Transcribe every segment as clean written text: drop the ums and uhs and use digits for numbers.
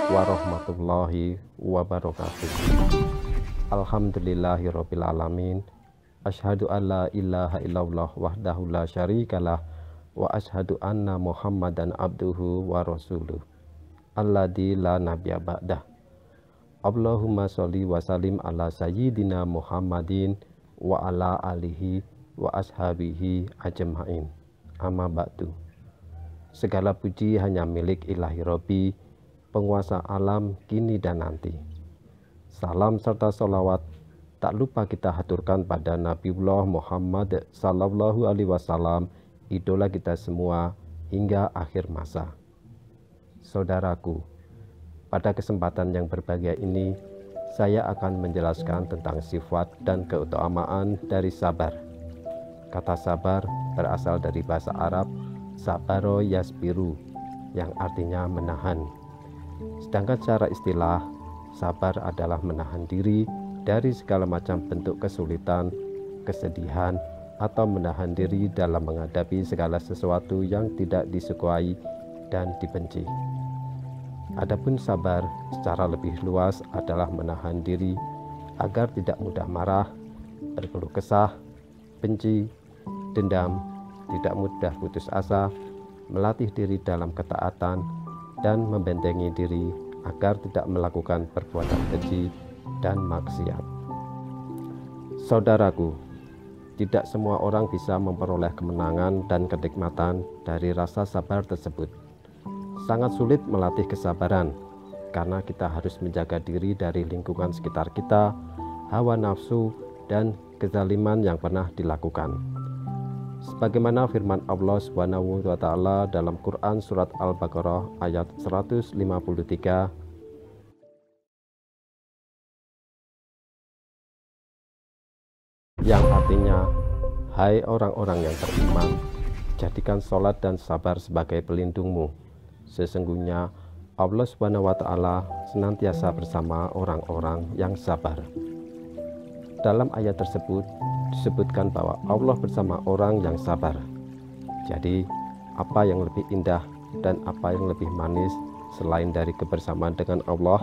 warahmatullahi wabarakatuh. Alhamdulillahirrabbilalamin. Asyhadu an la ilaha illallah wahdahu la syarikalah wa asyhadu anna Muhammadan abduhu wa rasuluh alladzi la nabiyya ba'dah. Allahumma sholli wa sallim ala sayyidina Muhammadin wa ala alihi wa ashabihi ajma'in. Amma ba'du. Segala puji hanya milik Ilahi Robbi, penguasa alam kini dan nanti. Salam serta sholawat tak lupa kita haturkan pada Nabiullah Muhammad sallallahu alaihi wasallam, idola kita semua hingga akhir masa. Saudaraku, pada kesempatan yang berbahagia ini saya akan menjelaskan tentang sifat dan keutamaan dari sabar. Kata sabar berasal dari bahasa Arab sabaro yasbiru, yang artinya menahan. Sedangkan secara istilah, sabar adalah menahan diri dari segala macam bentuk kesulitan, kesedihan, atau menahan diri dalam menghadapi segala sesuatu yang tidak disukai dan dibenci. Adapun sabar secara lebih luas adalah menahan diri agar tidak mudah marah, berkeluh kesah, benci, dendam, tidak mudah putus asa, melatih diri dalam ketaatan, dan membentengi diri agar tidak melakukan perbuatan keji dan maksiat. Saudaraku, tidak semua orang bisa memperoleh kemenangan dan kenikmatan dari rasa sabar tersebut. Sangat sulit melatih kesabaran karena kita harus menjaga diri dari lingkungan sekitar kita, hawa nafsu, dan kezaliman yang pernah dilakukan. Sebagaimana firman Allah Subhanahu wa taala dalam Quran surat Al-Baqarah ayat 153, yang artinya, hai orang-orang yang beriman, jadikan sholat dan sabar sebagai pelindungmu. Sesungguhnya Allah Subhanahu wa taala senantiasa bersama orang-orang yang sabar. Dalam ayat tersebut disebutkan bahwa Allah bersama orang yang sabar. Jadi, apa yang lebih indah dan apa yang lebih manis selain dari kebersamaan dengan Allah?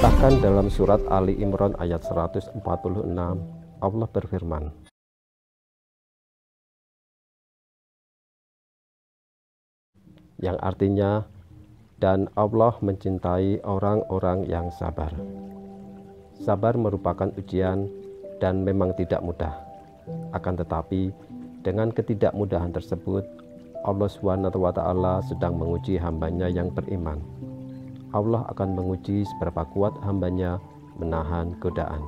Bahkan dalam surat Ali Imran ayat 146, Allah berfirman, yang artinya, dan Allah mencintai orang-orang yang sabar. Sabar merupakan ujian dan memang tidak mudah. Akan tetapi, dengan ketidakmudahan tersebut, Allah SWT sedang menguji hambanya yang beriman. Allah akan menguji seberapa kuat hambanya menahan godaan.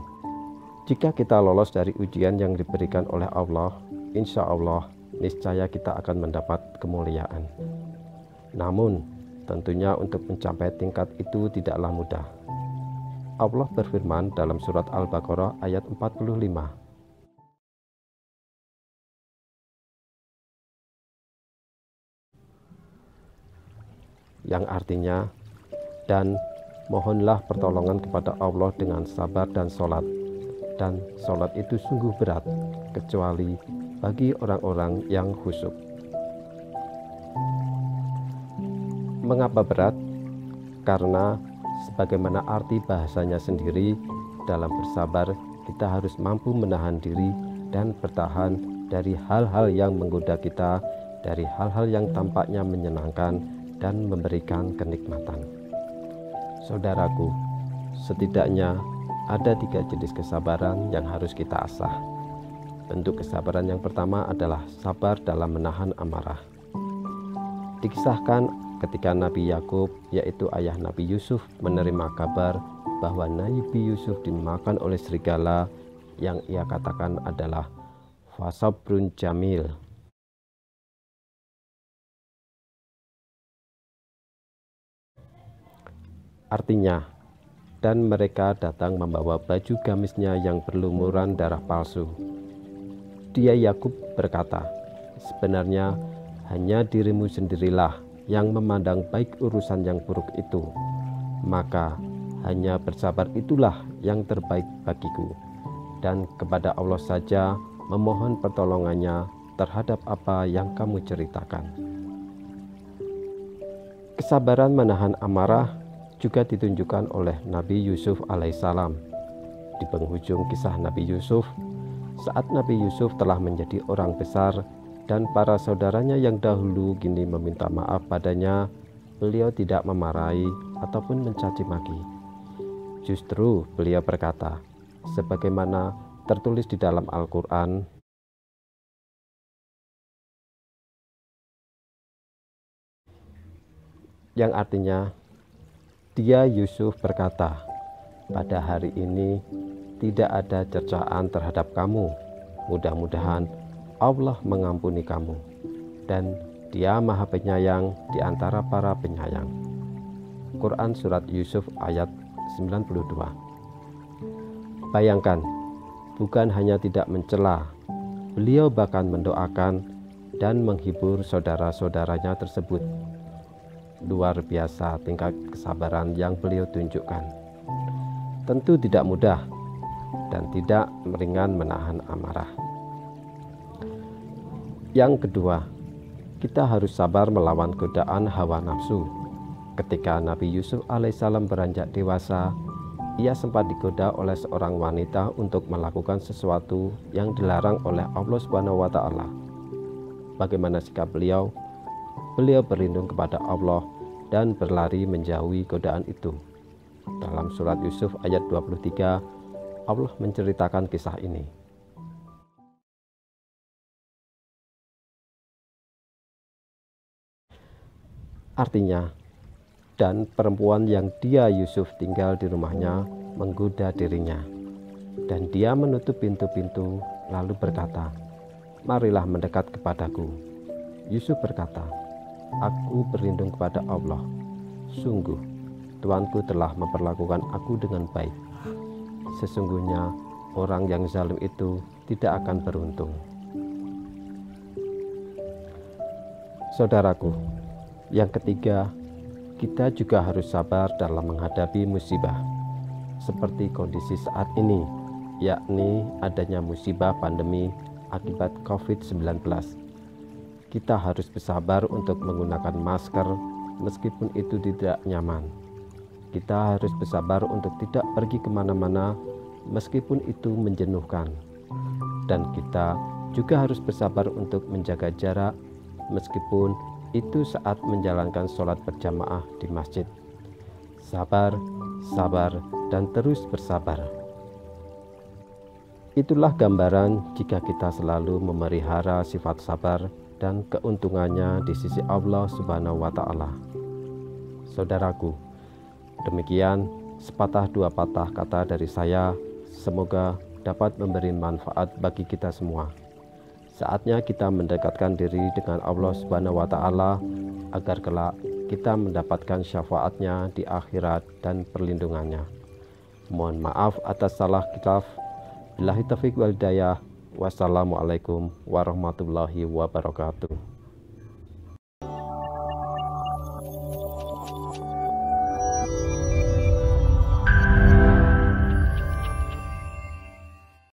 Jika kita lolos dari ujian yang diberikan oleh Allah, insya Allah, niscaya kita akan mendapat kemuliaan. Namun, tentunya untuk mencapai tingkat itu tidaklah mudah. Allah berfirman dalam surat Al-Baqarah ayat 45, yang artinya, dan mohonlah pertolongan kepada Allah dengan sabar dan sholat, dan sholat itu sungguh berat kecuali bagi orang-orang yang khusyuk. Mengapa berat? Karena sebagaimana arti bahasanya sendiri, dalam bersabar kita harus mampu menahan diri dan bertahan dari hal-hal yang menggoda kita, dari hal-hal yang tampaknya menyenangkan dan memberikan kenikmatan. Saudaraku, setidaknya ada 3 jenis kesabaran yang harus kita asah. Bentuk kesabaran yang pertama adalah sabar dalam menahan amarah. Dikisahkan ketika Nabi Yakub, yaitu ayah Nabi Yusuf, menerima kabar bahwa Nabi Yusuf dimakan oleh serigala, yang ia katakan adalah fasabrun jamil. Artinya, dan mereka datang membawa baju gamisnya yang berlumuran darah palsu. Dia Yakub berkata, sebenarnya hanya dirimu sendirilah yang memandang baik urusan yang buruk itu, maka hanya bersabar itulah yang terbaik bagiku, dan kepada Allah saja memohon pertolongannya terhadap apa yang kamu ceritakan. Kesabaran menahan amarah juga ditunjukkan oleh Nabi Yusuf alaihissalam. Di penghujung kisah Nabi Yusuf, saat Nabi Yusuf telah menjadi orang besar dan para saudaranya yang dahulu kini meminta maaf padanya, beliau tidak memarahi ataupun mencaci maki. Justru beliau berkata, sebagaimana tertulis di dalam Al-Quran, yang artinya, dia Yusuf berkata, pada hari ini tidak ada cercaan terhadap kamu. Mudah-mudahan Allah mengampuni kamu, dan Dia Maha Penyayang di antara para penyayang. Quran Surat Yusuf ayat 92. Bayangkan, bukan hanya tidak mencela, beliau bahkan mendoakan dan menghibur saudara-saudaranya tersebut. Luar biasa tingkat kesabaran yang beliau tunjukkan. Tentu tidak mudah dan tidak ringan menahan amarah. Yang kedua, kita harus sabar melawan godaan hawa nafsu. Ketika Nabi Yusuf alaihissalam beranjak dewasa, ia sempat digoda oleh seorang wanita untuk melakukan sesuatu yang dilarang oleh Allah Subhanahu wa Ta'ala. Bagaimana sikap beliau? Beliau berlindung kepada Allah dan berlari menjauhi godaan itu. Dalam surat Yusuf ayat 23, Allah menceritakan kisah ini. Artinya, dan perempuan yang dia Yusuf tinggal di rumahnya menggoda dirinya, dan dia menutup pintu-pintu lalu berkata, marilah mendekat kepadaku. Yusuf berkata, aku berlindung kepada Allah. Sungguh, Tuanku telah memperlakukan aku dengan baik. Sesungguhnya orang yang zalim itu tidak akan beruntung. Saudaraku, yang ketiga, kita juga harus sabar dalam menghadapi musibah. Seperti kondisi saat ini, yakni adanya musibah pandemi akibat COVID-19. Kita harus bersabar untuk menggunakan masker meskipun itu tidak nyaman. Kita harus bersabar untuk tidak pergi kemana-mana meskipun itu menjenuhkan. Dan kita juga harus bersabar untuk menjaga jarak meskipun itu saat menjalankan sholat berjamaah di masjid. Sabar, sabar, dan terus bersabar. Itulah gambaran jika kita selalu memelihara sifat sabar dan keuntungannya di sisi Allah Subhanahu wa Ta'ala. Saudaraku, demikian sepatah dua patah kata dari saya, semoga dapat memberi manfaat bagi kita semua. Saatnya kita mendekatkan diri dengan Allah Subhanahu wa Ta'ala agar kelak kita mendapatkan syafaatnya di akhirat dan perlindungannya. Mohon maaf atas salah khilaf. Billahi taufiq wal hidayah. Wassalamualaikum warahmatullahi wabarakatuh.